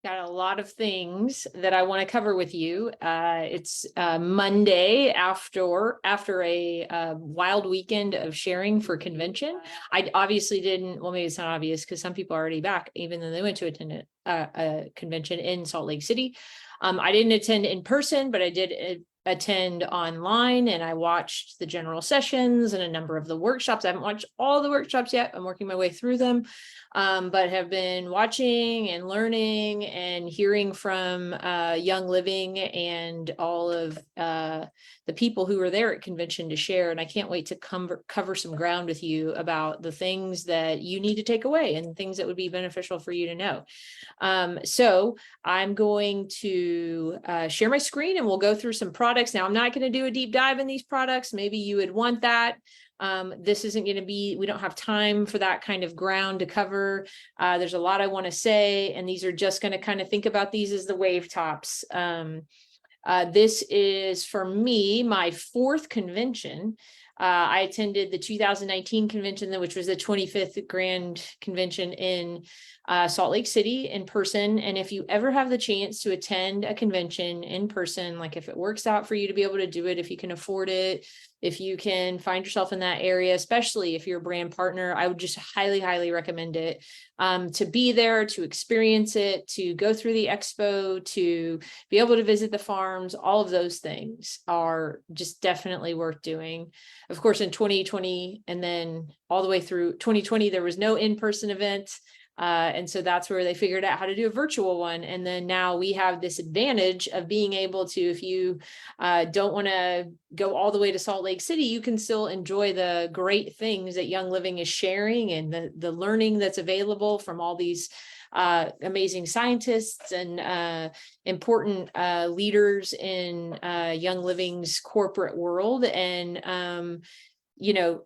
Got a lot of things that I want to cover with you. It's Monday after a wild weekend of sharing for convention. I obviously didn't. Well, maybe it's not obvious because some people are already back, even though they went to attend a convention in Salt Lake City. I didn't attend in person, but I did attend online, and I watched the general sessions and a number of the workshops. I haven't watched all the workshops yet. I'm working my way through them. But have been watching and learning and hearing from Young Living and all of the people who were there at convention to share. And I can't wait to cover some ground with you about the things that you need to take away and things that would be beneficial for you to know. So I'm going to share my screen and we'll go through some products. Now, I'm not going to do a deep dive in these products. Maybe you would want that. This isn't going to be, we don't have time for that kind of ground to cover. There's a lot I want to say, and these are just going to kind of think about these as the wave tops. This is, for me, my fourth convention. I attended the 2019 convention, which was the 25th Grand Convention in Salt Lake City in person. And if you ever have the chance to attend a convention in person, like if it works out for you to be able to do it, if you can afford it, if you can find yourself in that area, especially if you're a brand partner, I would just highly, highly recommend it. To be there, to experience it, to go through the expo, to be able to visit the farms, all of those things are just definitely worth doing. Of course, in 2020 and then all the way through 2020, there was no in-person event. And so that's where they figured out how to do a virtual one. And then now we have this advantage of being able to, if you don't want to go all the way to Salt Lake City, you can still enjoy the great things that Young Living is sharing and the learning that's available from all these amazing scientists and important leaders in Young Living's corporate world. And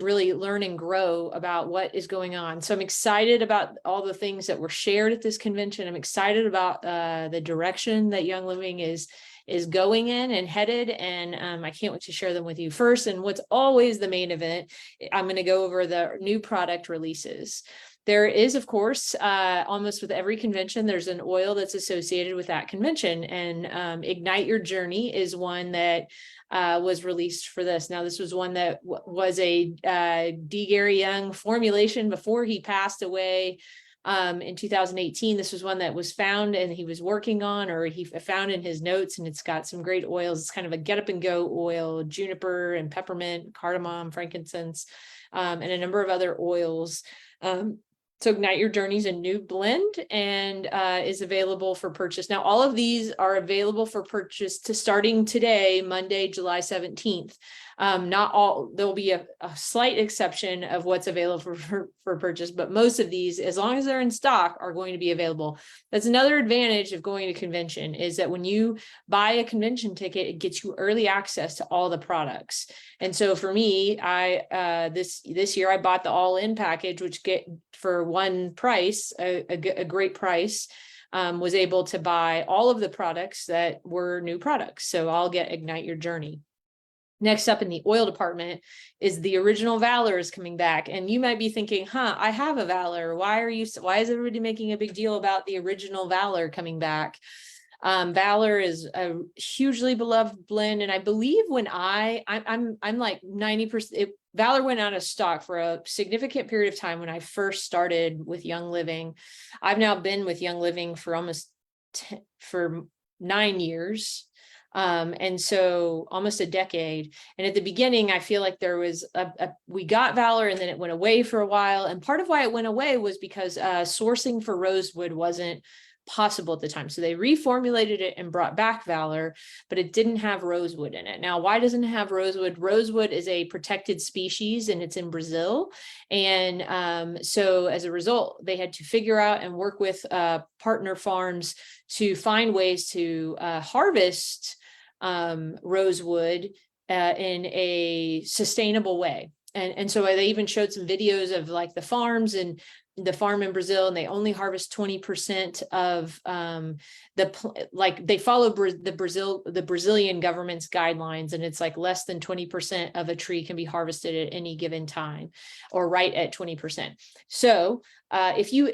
really learn and grow about what is going on. So I'm excited about all the things that were shared at this convention. I'm excited about the direction that Young Living is going in and headed. And I can't wait to share them with you first. And what's always the main event, I'm going to go over the new product releases. There is, of course, almost with every convention, there's an oil that's associated with that convention. And Ignite Your Journey is one that was released for this. Now, this was one that was a D. Gary Young formulation before he passed away in 2018. This was one that was found and he was working on, or he found in his notes, and it's got some great oils. It's kind of a get up and go oil, juniper and peppermint, cardamom, frankincense, and a number of other oils. So Ignite Your Journey is a new blend and is available for purchase. Now, all of these are available for purchase to starting today, Monday, July 17th. Not all, there'll be a slight exception of what's available for purchase, but most of these, as long as they're in stock, are going to be available. That's another advantage of going to convention, is that when you buy a convention ticket, it gets you early access to all the products. And so for me, this year I bought the all-in package, which get for one price, a great price. Was able to buy all of the products that were new products. So I'll get Ignite Your Journey. Next up in the oil department is the original Valor is coming back. And you might be thinking, I have a Valor. Why is everybody making a big deal about the original Valor coming back? Valor is a hugely beloved blend. And I believe when I'm like 90%, Valor went out of stock for a significant period of time when I first started with Young Living. I've now been with Young Living for almost for 9 years. And so almost a decade. And at the beginning, I feel like there was we got Valor and then it went away for a while. And part of why it went away was because sourcing for rosewood wasn't possible at the time. So they reformulated it and brought back Valor, but it didn't have rosewood in it. Now, why doesn't it have rosewood? Rosewood is a protected species and it's in Brazil. And so as a result, they had to figure out and work with partner farms to find ways to harvest rosewood in a sustainable way. And so they even showed some videos of like the farms and the farm in Brazil, and they only harvest 20% of they follow the Brazilian government's guidelines, and it's like less than 20% of a tree can be harvested at any given time, or right at 20%. So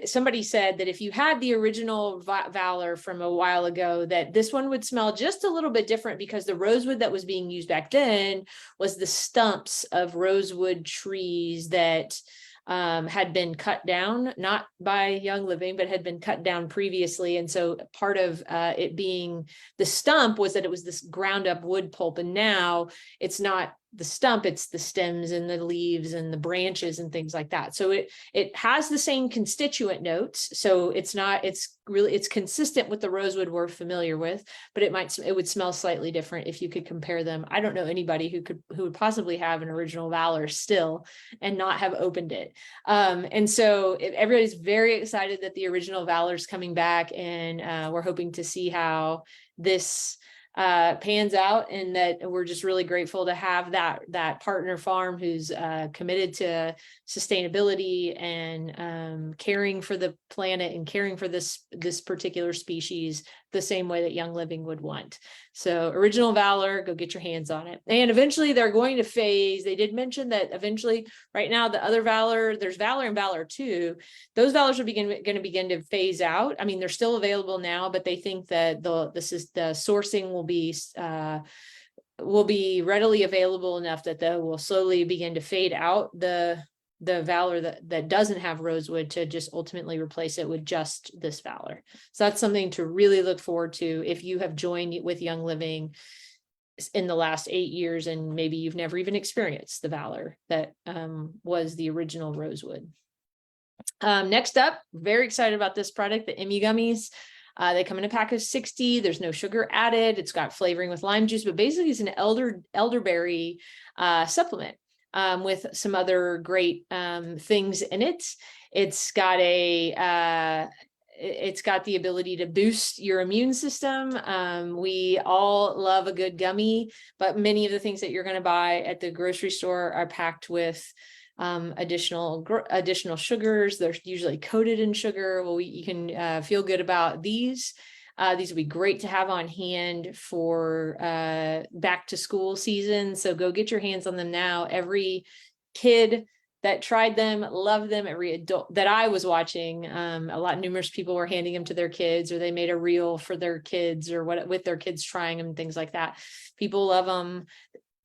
somebody said that if you had the original Valor from a while ago, that this one would smell just a little bit different, because the rosewood that was being used back then was the stumps of rosewood trees that had been cut down, not by Young Living, but had been cut down previously. And so part of it being the stump was that it was this ground up wood pulp. And now it's not the stump, it's the stems and the leaves and the branches and things like that. So it has the same constituent notes. So it's consistent with the rosewood we're familiar with, but it would smell slightly different if you could compare them. I don't know anybody who would possibly have an original Valor still and not have opened it. And so everybody's very excited that the original Valor is coming back, and we're hoping to see how this pans out, and that we're just really grateful to have that partner farm who's committed to sustainability and caring for the planet and caring for this particular species the same way that Young Living would want. So original Valor, go get your hands on it. And eventually they're going to phase. They did mention that eventually, right now, the other Valor, there's Valor and Valor 2. Those Valors are going to begin to phase out. I mean, they're still available now, but they think that the sourcing will be readily available enough that they will slowly begin to fade out the Valor that doesn't have rosewood, to just ultimately replace it with just this Valor. So that's something to really look forward to if you have joined with Young Living in the last 8 years, and maybe you've never even experienced the Valor that was the original rosewood. Next up, very excited about this product, the Emmy Gummies. They come in a pack of 60. There's no sugar added. It's got flavoring with lime juice, but basically it's an elderberry supplement with some other great things in it. It's got the ability to boost your immune system. We all love a good gummy, but many of the things that you're going to buy at the grocery store are packed with additional sugars. They're usually coated in sugar. Well, you can feel good about these. These would be great to have on hand for back to school season. So go get your hands on them now. Every kid that tried them loved them. Every adult that I was watching, numerous people were handing them to their kids, or they made a reel for their kids, or with their kids trying them, things like that. People love them.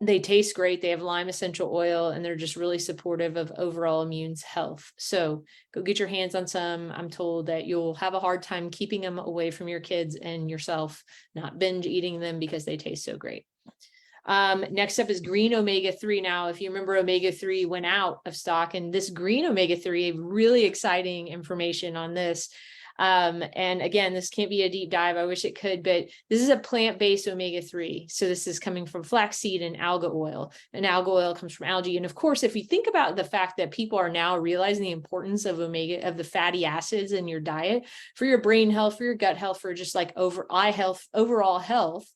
They taste great. They have lime essential oil, and they're just really supportive of overall immune health. So go get your hands on some. I'm told that you'll have a hard time keeping them away from your kids and yourself, not binge eating them because they taste so great. Next up is green omega-3. Now, if you remember, omega-3 went out of stock, and this green omega-3, really exciting information on this. And again, this can't be a deep dive. I wish it could, but this is a plant-based omega-3. So this is coming from flaxseed and alga oil, and alga oil comes from algae. And of course, if you think about the fact that people are now realizing the importance of the fatty acids in your diet for your brain health, for your gut health, for just like overall health,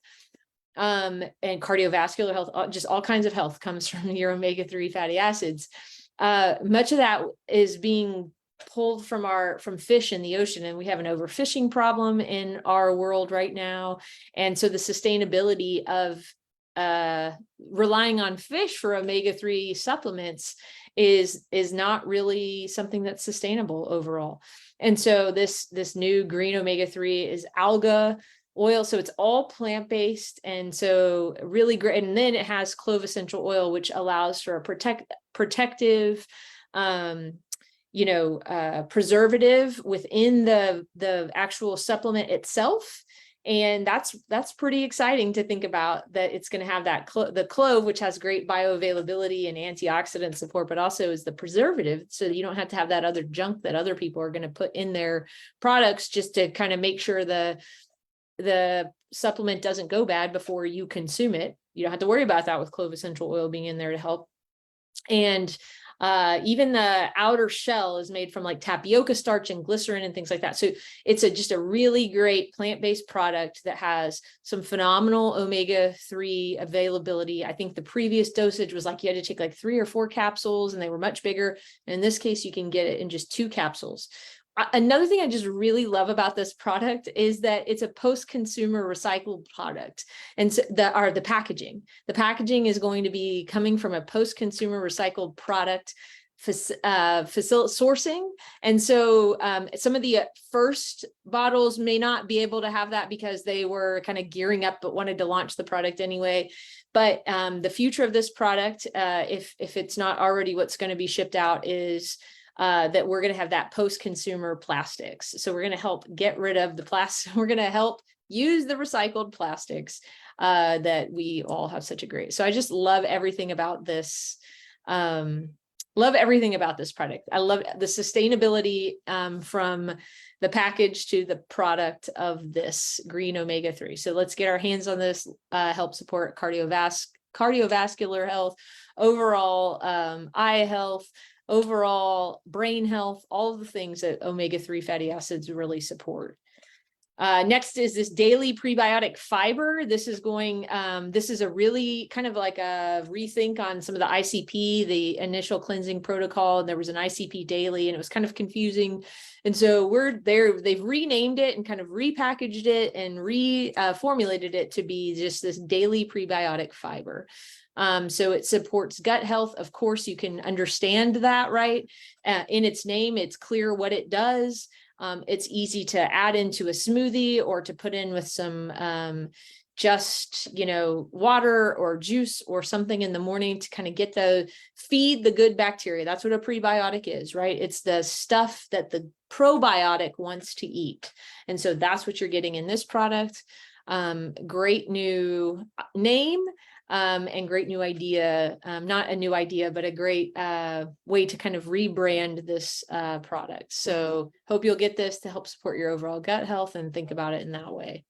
and cardiovascular health, just all kinds of health comes from your omega-3 fatty acids. Much of that is being pulled from fish in the ocean, and we have an overfishing problem in our world right now. And so the sustainability of relying on fish for omega-3 supplements is not really something that's sustainable overall. And so this new green omega-3 is alga oil, so it's all plant-based, and so really great. And then it has clove essential oil, which allows for a protective preservative within the actual supplement itself. And that's pretty exciting to think about, that it's going to have that the clove, which has great bioavailability and antioxidant support, but also is the preservative, so that you don't have to have that other junk that other people are going to put in their products just to kind of make sure the supplement doesn't go bad before you consume it. You don't have to worry about that with clove essential oil being in there to help. And Even the outer shell is made from like tapioca starch and glycerin and things like that. So it's just a really great plant-based product that has some phenomenal omega-3 availability. I think the previous dosage was like you had to take like 3 or 4 capsules and they were much bigger. And in this case, you can get it in just 2 capsules. Another thing I just really love about this product is that it's a post-consumer recycled product. And so the packaging. The packaging is going to be coming from a post-consumer recycled product sourcing. And so some of the first bottles may not be able to have that because they were kind of gearing up but wanted to launch the product anyway. But the future of this product, if it's not already what's going to be shipped out, is that we're going to have that post-consumer plastics. So we're going to help get rid of the plastic. We're going to help use the recycled plastics that we all have such a great. So I just love everything about this. Love everything about this product. I love the sustainability from the package to the product of this green omega-3. So let's get our hands on this, help support cardiovascular health, overall eye health, overall brain health, all of the things that omega-3 fatty acids really support. Next is this daily prebiotic fiber. This is a really kind of like a rethink on some of the ICP, the initial cleansing protocol. And there was an ICP daily and it was kind of confusing. And so they've renamed it and kind of repackaged it and reformulated it to be just this daily prebiotic fiber. So it supports gut health. Of course, you can understand that, right? In its name, it's clear what it does. It's easy to add into a smoothie or to put in with some water or juice or something in the morning to kind of feed the good bacteria. That's what a prebiotic is, right? It's the stuff that the probiotic wants to eat. And so that's what you're getting in this product. Great new name. And great new idea, not a new idea, but a great way to kind of rebrand this product. So hope you'll get this to help support your overall gut health and think about it in that way.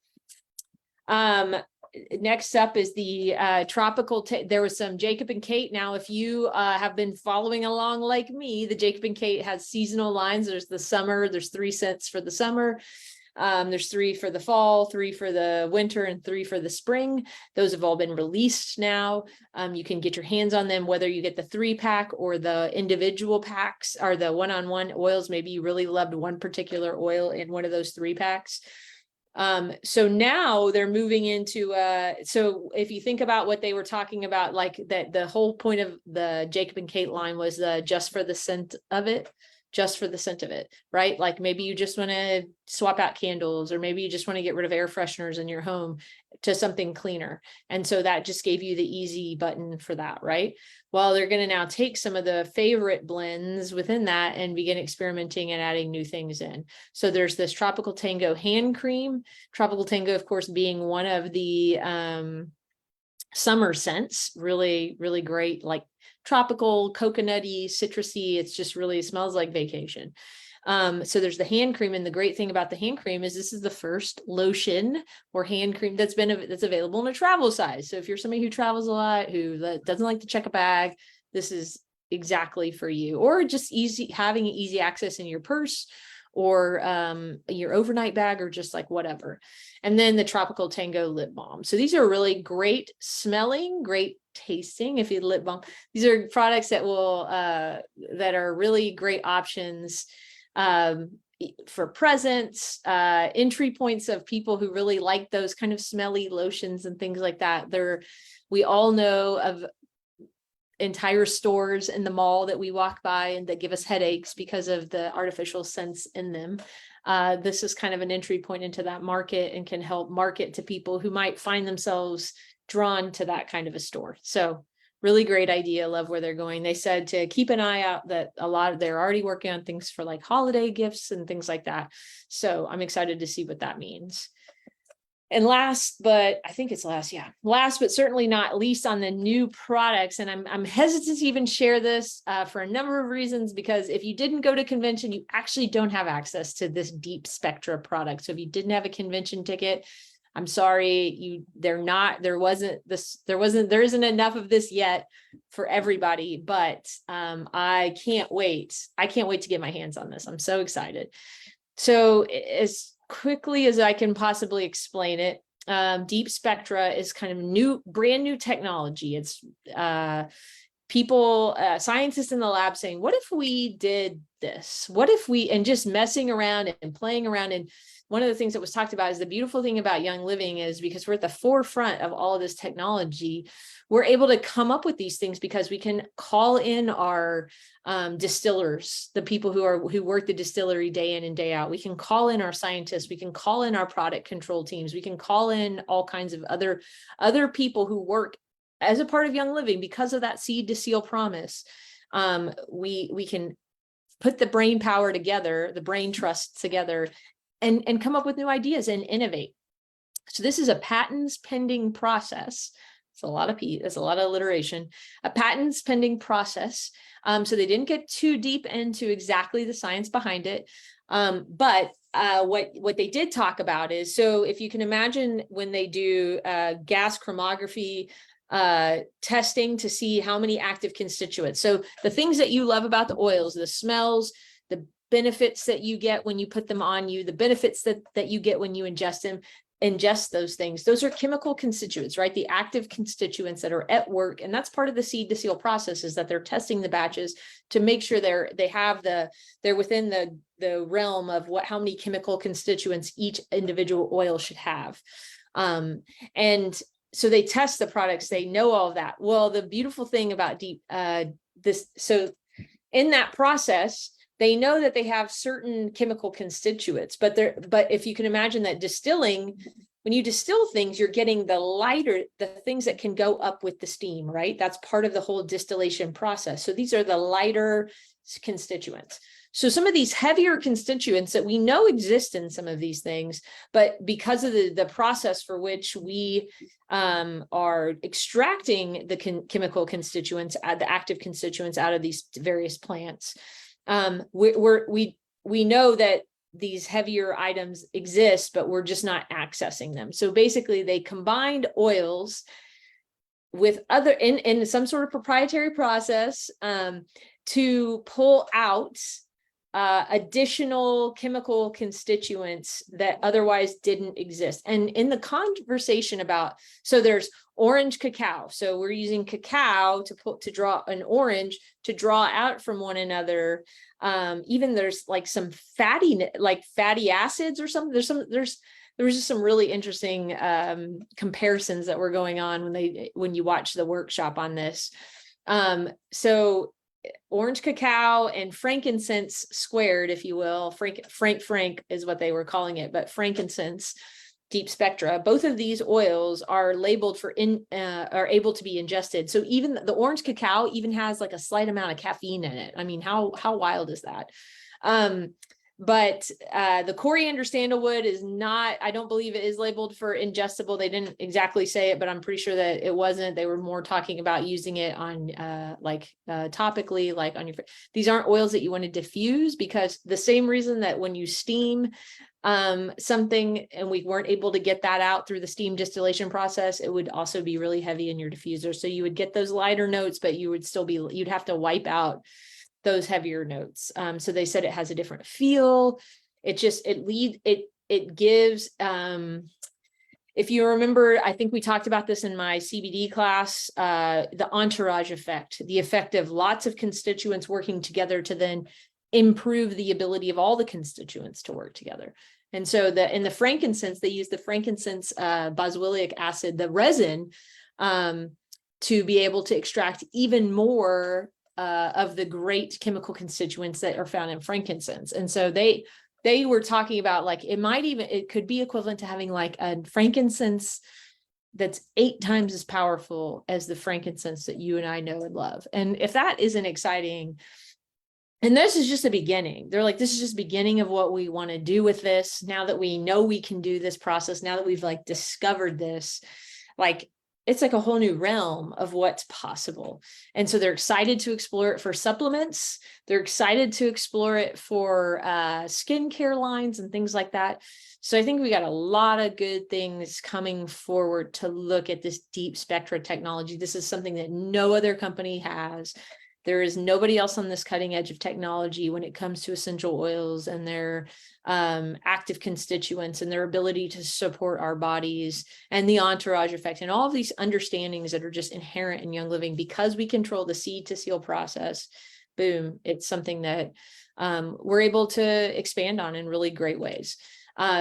Next up is the tropical, there was some Jacob and Kate. Now, if you have been following along like me, the Jacob and Kate has seasonal lines. There's the summer, there's 3 scents for the summer. There's 3 for the fall, 3 for the winter, and 3 for the spring. Those have all been released now. You can get your hands on them, whether you get the 3-pack or the individual packs or the one-on-one oils. Maybe you really loved one particular oil in one of those 3-packs. So now they're moving into, so if you think about what they were talking about, like that the whole point of the Jacob and Kate line was just for the scent of it. Just for the scent of it, right? Like maybe you just want to swap out candles, or maybe you just want to get rid of air fresheners in your home to something cleaner. And so that just gave you the easy button for that, right? Well, they're going to now take some of the favorite blends within that and begin experimenting and adding new things in. So there's this Tropical Tango hand cream. Tropical Tango, of course, being one of the summer scents, really, really great, like tropical, coconutty, citrusy. It's just really smells like vacation. So there's the hand cream, and the great thing about the hand cream is this is the first lotion or hand cream that's available in a travel size. So if you're somebody who travels a lot, who doesn't like to check a bag, this is exactly for you. Or just having easy access in your purse or your overnight bag, or just like whatever. And then the Tropical Tango lip balm. So these are really great smelling, great tasting. If you lip balm, these are products that are really great options for presents, entry points of people who really like those kind of smelly lotions and things like that. We all know of entire stores in the mall that we walk by and that give us headaches because of the artificial scents in them. This is kind of an entry point into that market and can help market to people who might find themselves drawn to that kind of a store. So really great idea. Love where they're going. They said to keep an eye out that they're already working on things for like holiday gifts and things like that. So I'm excited to see what that means. And last but certainly not least on the new products, and I'm hesitant to even share this for a number of reasons, because if you didn't go to convention, you actually don't have access to this deep Spectra product. So if you didn't have a convention ticket, I'm sorry, there isn't enough of this yet for everybody, but I can't wait. I can't wait to get my hands on this. I'm so excited. So as quickly as I can possibly explain it, Deep Spectra is kind of brand new technology. It's scientists in the lab saying, what if we did this? What if and just messing around and playing around. And one of the things that was talked about is the beautiful thing about Young Living is because we're at the forefront of all of this technology, we're able to come up with these things because we can call in our distillers, the people who work the distillery day in and day out. We can call in our scientists. We can call in our product control teams. We can call in all kinds of other people who work as a part of Young Living because of that seed to seal promise. We can put the brain power together, the brain trusts together, and come up with new ideas and innovate. So this is a patents pending process. It's a lot of that's a lot of alliteration. A patents pending process. So they didn't get too deep into exactly the science behind it. But what they did talk about is, so if you can imagine when they do gas chromatography testing to see how many active constituents. So the things that you love about the oils, the smells, the benefits that you get when you put them on you, the benefits that you get when you ingest those things. Those are chemical constituents, right? The active constituents that are at work. And that's part of the seed to seal process, is that they're testing the batches to make sure they're within the realm of how many chemical constituents each individual oil should have. And so they test the products, they know all of that. Well, the beautiful thing about so in that process, they know that they have certain chemical constituents, but if you can imagine that distilling, when you distill things, you're getting the things that can go up with the steam, right? That's part of the whole distillation process. So these are the lighter constituents. So some of these heavier constituents that we know exist in some of these things, but because of the process for which we are extracting the chemical constituents, the active constituents out of these various plants, we know that these heavier items exist, but we're just not accessing them. So basically they combined oils with other in some sort of proprietary process to pull out additional chemical constituents that otherwise didn't exist. And in the conversation about, so there's orange cacao. So we're using cacao to draw an orange to draw out from one another. Even there's like some fatty acids or something. There was just some really interesting comparisons that were going on when you watch the workshop on this. So orange cacao and frankincense squared, if you will, Frank is what they were calling it, but frankincense, Deep Spectra, both of these oils are labeled are able to be ingested. So even the orange cacao even has like a slight amount of caffeine in it. I mean, how wild is that? But the coriander sandalwood is not, I don't believe it is labeled for ingestible. They didn't exactly say it, but I'm pretty sure that it wasn't. They were more talking about using it on topically, like on your, these aren't oils that you want to diffuse, because the same reason that when you steam something and we weren't able to get that out through the steam distillation process, it would also be really heavy in your diffuser. So you would get those lighter notes, but you would still you'd have to wipe out those heavier notes. So they said it has a different feel. It gives, if you remember, I think we talked about this in my CBD class, the entourage effect, the effect of lots of constituents working together to then improve the ability of all the constituents to work together. And so in the frankincense, they use the frankincense boswellic acid, the resin, to be able to extract even more of the great chemical constituents that are found in frankincense. And so they were talking about, like, it could be equivalent to having like a frankincense that's 8 times as powerful as the frankincense that you and I know and love. And if that isn't exciting, and this is just the beginning, they're like, this is just the beginning of what we want to do with this. Now that we know we can do this process, now that we've like discovered this, like, it's like a whole new realm of what's possible. And so they're excited to explore it for supplements. They're excited to explore it for skincare lines and things like that. So I think we got a lot of good things coming forward to look at this deep Spectra technology. This is something that no other company has. There is nobody else on this cutting edge of technology when it comes to essential oils and their active constituents and their ability to support our bodies and the entourage effect and all of these understandings that are just inherent in Young Living because we control the seed to seal process. Boom, it's something that we're able to expand on in really great ways.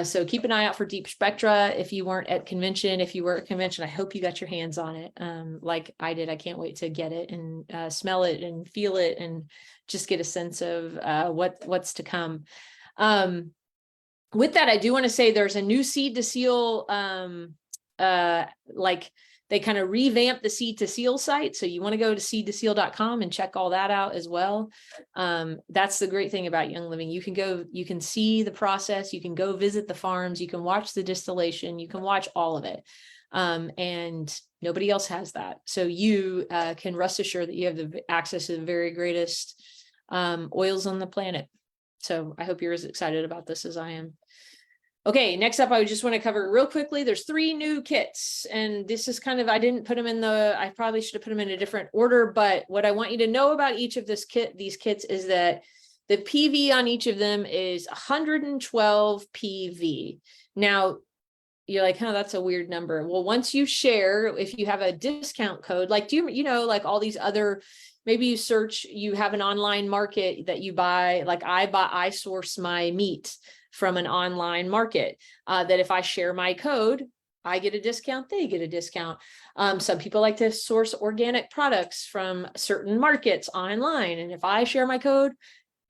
So keep an eye out for Deep Spectra. If you weren't at convention, if you were at convention, I hope you got your hands on it. Like I did, I can't wait to get it and smell it and feel it and just get a sense of what's to come. With that, I do want to say there's a new seed to seal, like they kind of revamped the seed to seal site. So you want to go to seedtoseal.com and check all that out as well. That's the great thing about Young Living. You can go, you can see the process, you can go visit the farms, you can watch the distillation, you can watch all of it. And nobody else has that. So you can rest assured that you have the access to the very greatest oils on the planet. So I hope you're as excited about this as I am. Okay, next up, I just want to cover real quickly. There's 3 new kits, and this is kind of, I didn't put them in I probably should have put them in a different order, but what I want you to know about each of these kits is that the PV on each of them is 112 PV. Now, you're like, oh, that's a weird number. Well, once you share, if you have a discount code, like, you know, like all these other, maybe you search, you have an online market that you buy, like I source my meat from an online market, that if I share my code, I get a discount, they get a discount. Some people like to source organic products from certain markets online. And if I share my code,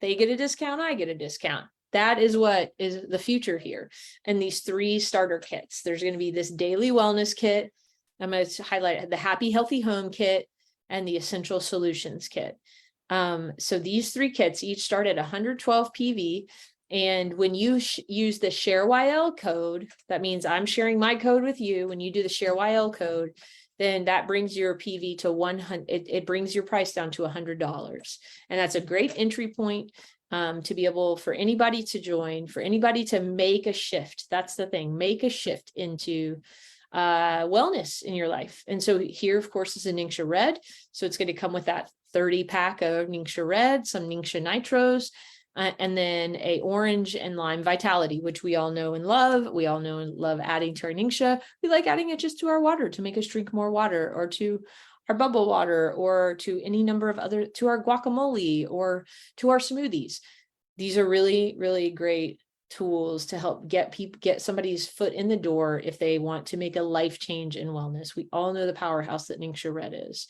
they get a discount, I get a discount. That is what is the future here. And these 3 starter kits, there's going to be this daily wellness kit. I'm going to highlight the Happy Healthy Home kit and the Essential Solutions kit. So these 3 kits each start at 112 PV. And when you use the ShareYL code, that means I'm sharing my code with you. When you do the ShareYL code, then that brings your PV to 100. It brings your price down to $100. And that's a great entry point to be able for anybody to join, for anybody to make a shift. That's the thing, make a shift into wellness in your life. And so here, of course, is a Ningxia Red. So it's going to come with that 30 pack of Ningxia Red, some Ningxia Nitros, and then a orange and lime vitality, which we all know and love. We all know and love adding to our Ningxia. We like adding it just to our water to make us drink more water, or to our bubble water, or to any number of other, to our guacamole, or to our smoothies. These are really, really great tools to help get somebody's foot in the door if they want to make a life change in wellness. We all know the powerhouse that Ningxia Red is.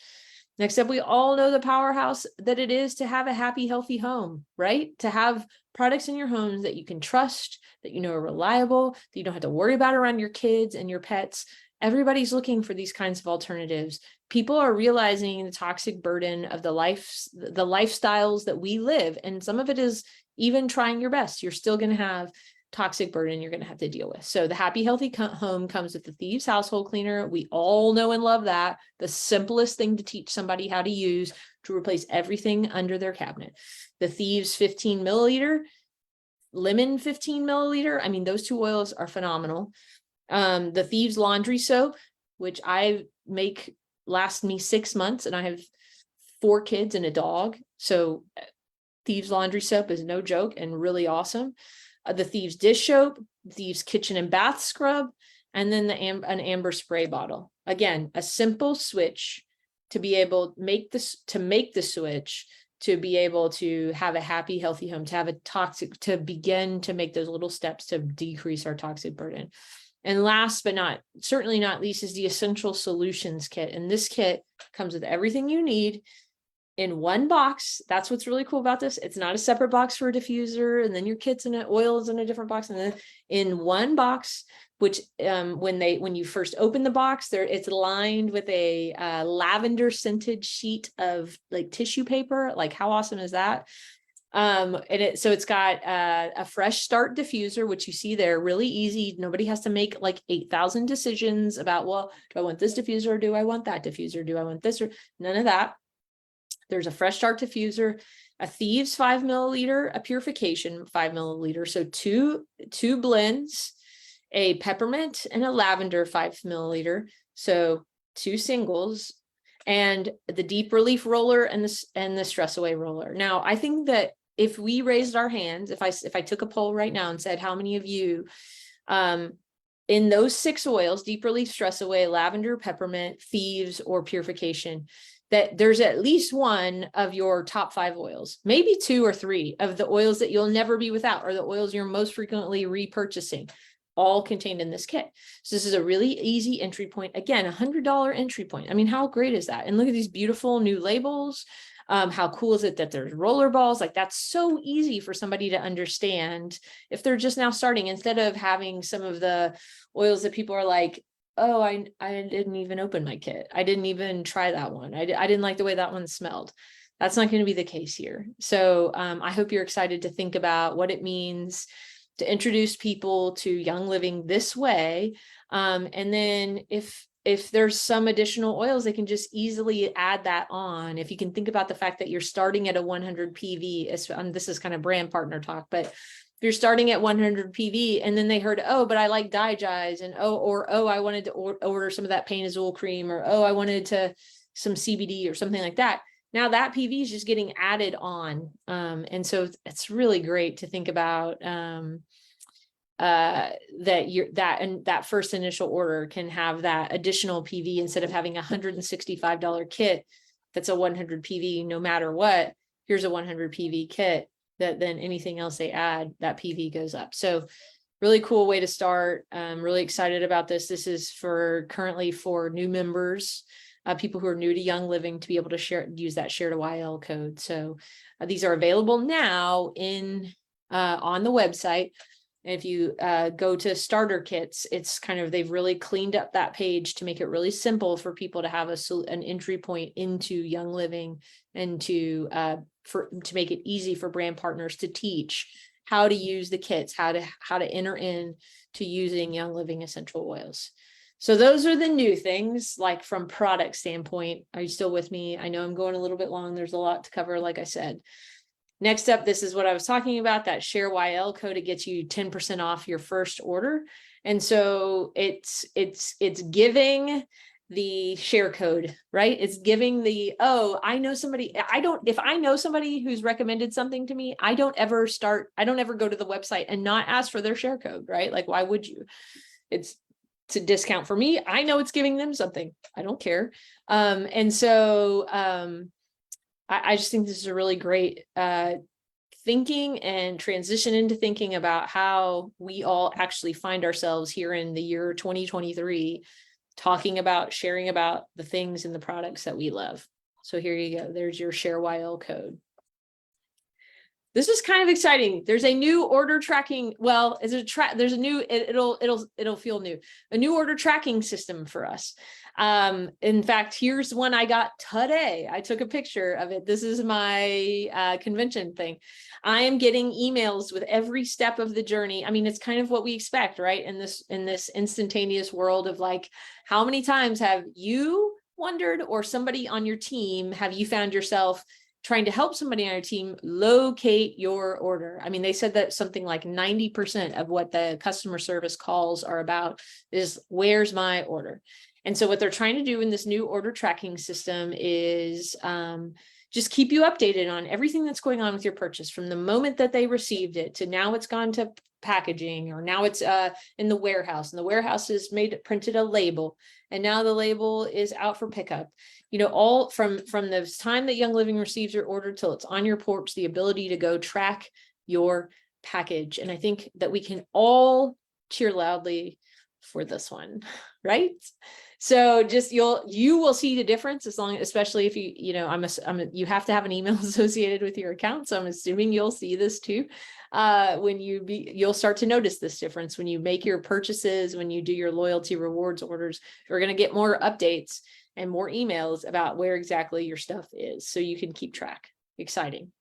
Next up, we all know the powerhouse that it is to have a happy, healthy home, right? To have products in your homes that you can trust, that you know are reliable, that you don't have to worry about around your kids and your pets. Everybody's looking for these kinds of alternatives. People are realizing the toxic burden of the lifestyles that we live. And some of it is even trying your best. You're still going to have toxic burden you're going to have to deal with. So the Happy Healthy Home comes with the Thieves Household Cleaner. We all know and love that. The simplest thing to teach somebody how to use to replace everything under their cabinet. The Thieves 15 milliliter, Lemon 15 milliliter. I mean, those 2 oils are phenomenal. The Thieves Laundry Soap, which I make last me 6 months, and I have 4 kids and a dog. So Thieves Laundry Soap is no joke and really awesome. The Thieves Dish Soap, Thieves Kitchen and Bath Scrub, and then an amber spray bottle. Again, a simple switch to be able to make the switch to be able to have a happy, healthy home, to have to begin to make those little steps to decrease our toxic burden. And last but certainly not least is the Essential Solutions kit. And this kit comes with everything you need in one box. That's what's really cool about this. It's not a separate box for a diffuser, and then your kits and oils in a different box, and then in one box, which when you first open the box, it's lined with a lavender scented sheet of like tissue paper. Like, how awesome is that? So it's got a fresh start diffuser, which you see there, really easy. Nobody has to make like 8,000 decisions about, well, do I want this diffuser or do I want that diffuser? Do I want this or none of that? There's a fresh start diffuser, a Thieves 5 milliliter, a Purification 5 milliliter. So two blends, a peppermint and a lavender 5 milliliter. So two singles, and the deep relief roller and the stress away roller. Now, I think that if we raised our hands, if I took a poll right now and said, how many of you, in those 6 oils, deep relief, stress away, lavender, peppermint, Thieves, or Purification, that there's at least one of your top 5 oils, maybe 2 or 3 of the oils that you'll never be without, or the oils you're most frequently repurchasing, all contained in this kit. So this is a really easy entry point. Again, $100 entry point. I mean, how great is that? And look at these beautiful new labels. How cool is it that there's roller balls? Like, that's so easy for somebody to understand if they're just now starting, instead of having some of the oils that people are like, oh, I didn't even open my kit. I didn't even try that one. I didn't like the way that one smelled. That's not going to be the case here. So I hope you're excited to think about what it means to introduce people to Young Living this way. And then if there's some additional oils, they can just easily add that on. If you can think about the fact that you're starting at a 100 PV, this is kind of brand partner talk, but if you're starting at 100 PV and then they heard, oh, but I like Digize, and oh, I wanted to order some of that Pain Azul cream, or oh, I wanted some CBD or something like that. Now that PV is just getting added on. And so it's really great to think about that first initial order can have that additional PV instead of having a $165 kit that's a 100 PV no matter what. Here's a 100 PV kit that then anything else they add, that PV goes up. So really cool way to start. I'm really excited about this. This is currently for new members, people who are new to Young Living, to be able to use that share to YL code. So these are available now on the website. If you go to starter kits, it's they've really cleaned up that page to make it really simple for people to have an entry point into Young Living, and to make it easy for brand partners to teach how to use the kits, how to enter in to using Young Living essential oils. So those are the new things, like from product standpoint. Are you still with me? I know I'm going a little bit long. There's a lot to cover, like I said. Next up, this is what I was talking about, that share YL code. It gets you 10% off your first order. And so it's giving the share code, right? It's giving the, oh, I know somebody, if I know somebody who's recommended something to me, I don't ever go to the website and not ask for their share code, right? Like, why would you? It's a discount for me. I know it's giving them something. I don't care. And so, I just think this is a really great thinking and transition into thinking about how we all actually find ourselves here in the year 2023, talking about, sharing about the things and the products that we love. So here you go. There's your share YL code. This is kind of exciting. There's a new order tracking. Well, there's a new, it'll feel new, a new order tracking system for us. In fact, here's one I got today. I took a picture of it. This is my convention thing. I am getting emails with every step of the journey. I mean, it's kind of what we expect, right? In this instantaneous world of like, how many times have you wondered, or somebody on your team, have you found yourself trying to help somebody on your team locate your order? I mean, they said that something like 90% of what the customer service calls are about is, where's my order? And so what they're trying to do in this new order tracking system is just keep you updated on everything that's going on with your purchase, from the moment that they received it to now it's gone to packaging, or now it's in the warehouse, and the warehouse has printed a label, and now the label is out for pickup. You know, all from the time that Young Living receives your order till it's on your porch, the ability to go track your package. And I think that we can all cheer loudly for this one, right? So just you will see the difference, especially if you have to have an email associated with your account. So I'm assuming you'll see this too. When you'll start to notice this difference when you make your purchases, when you do your loyalty rewards orders. You're going to get more updates and more emails about where exactly your stuff is, so you can keep track. Exciting.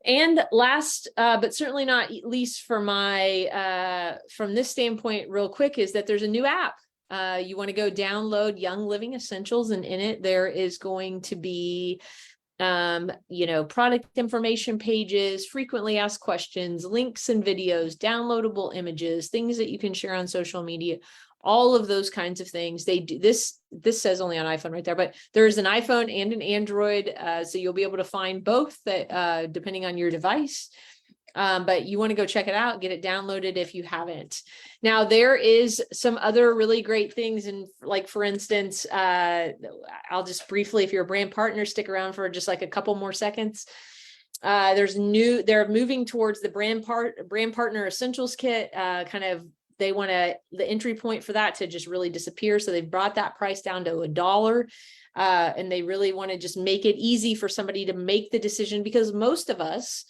And last, but certainly not least for my, from this standpoint real quick, is that there's a new app. You want to go download Young Living Essentials, and in it, there is going to be, product information pages, frequently asked questions, links and videos, downloadable images, things that you can share on social media, all of those kinds of things. They do this says only on iPhone right there, but there's an iPhone and an Android. So you'll be able to find both that, depending on your device. But you want to go check it out, get it downloaded if you haven't. Now, there is some other really great things. And like, for instance, I'll just briefly, if you're a brand partner, stick around for just like a couple more seconds. They're moving towards the brand partner essentials kit, they want the entry point for that to just really disappear. So they've brought that price down to $1. And they really want to just make it easy for somebody to make the decision, because most of us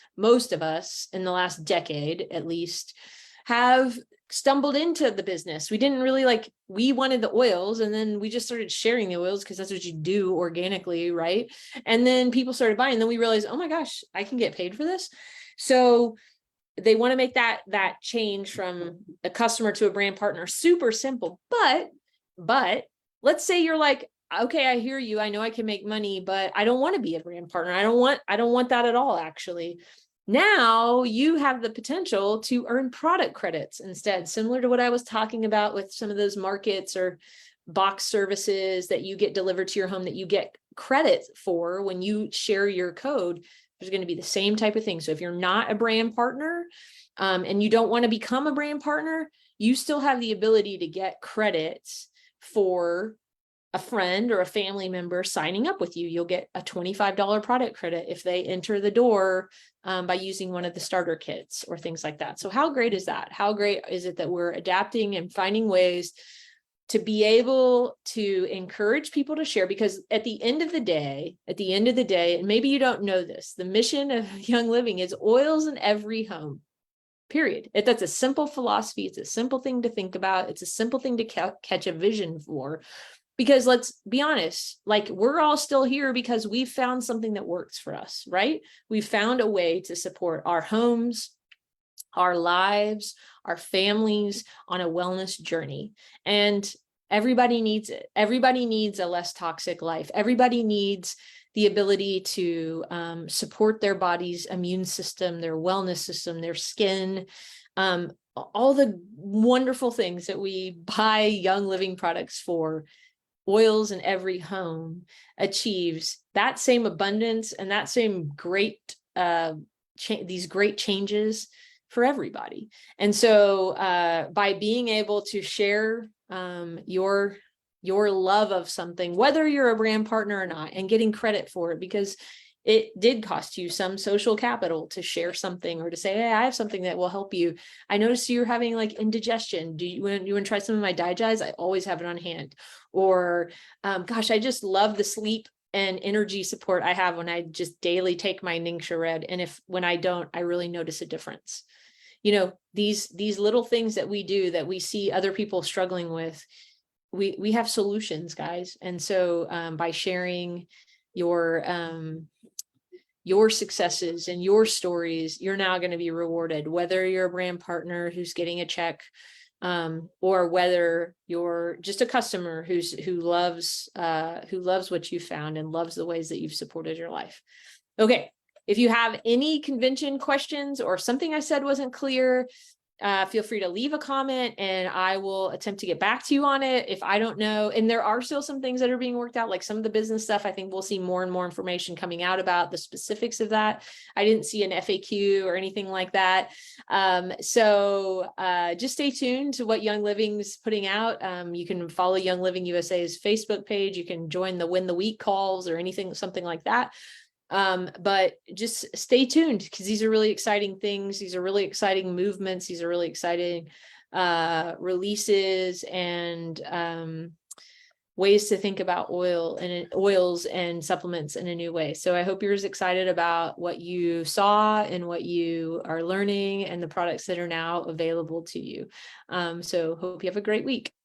in the last decade, at least, have stumbled into the business. We didn't really we wanted the oils, and then we just started sharing the oils because that's what you do organically, right? And then people started buying, and then we realized, oh my gosh, I can get paid for this. So they want to make that change from a customer to a brand partner super simple. But let's say you're like, okay, I hear you. I know I can make money, but I don't want to be a brand partner. I don't want that at all, actually. Now you have the potential to earn product credits instead, similar to what I was talking about with some of those markets or box services that you get delivered to your home that you get credit for when you share your code. There's going to be the same type of thing. So if you're not a brand partner, and you don't want to become a brand partner, you still have the ability to get credits for a friend or a family member signing up with you. You'll get a $25 product credit if they enter the door by using one of the starter kits or things like that. So how great is that? How great is it that we're adapting and finding ways to be able to encourage people to share? Because at the end of the day, and maybe you don't know this, the mission of Young Living is oils in every home, period. That's a simple philosophy. It's a simple thing to think about. It's a simple thing to catch a vision for. Because let's be honest, we're all still here because we've found something that works for us, right? We've found a way to support our homes, our lives, our families on a wellness journey. And everybody needs it. Everybody needs a less toxic life. Everybody needs the ability to support their body's immune system, their wellness system, their skin, all the wonderful things that we buy Young Living products for. Oils in every home achieves that same abundance and that same great, these great changes for everybody. And so by being able to share your love of something, whether you're a brand partner or not, and getting credit for it, because it did cost you some social capital to share something or to say, hey, I have something that will help you. I noticed you're having indigestion. Do you want to try some of my Digest? I always have it on hand. Or, gosh, I just love the sleep and energy support I have when I just daily take my Ningxia Red. And when I don't, I really notice a difference. These little things that we do that we see other people struggling with, we have solutions, guys. And so by sharing your successes and your stories, you're now going to be rewarded, whether you're a brand partner who's getting a check, or whether you're just a customer who loves what you found and loves the ways that you've supported your life. Okay. If you have any convention questions or something I said wasn't clear, feel free to leave a comment and I will attempt to get back to you on it if I don't know. And there are still some things that are being worked out, like some of the business stuff. I think we'll see more and more information coming out about the specifics of that. I didn't see an FAQ or anything like that. So just stay tuned to what Young Living's putting out. You can follow Young Living USA's Facebook page. You can join the Win the Week calls or something like that. But just stay tuned because these are really exciting things. These are really exciting movements. These are really exciting releases and ways to think about oils and supplements in a new way. So I hope you're as excited about what you saw and what you are learning and the products that are now available to you. So hope you have a great week.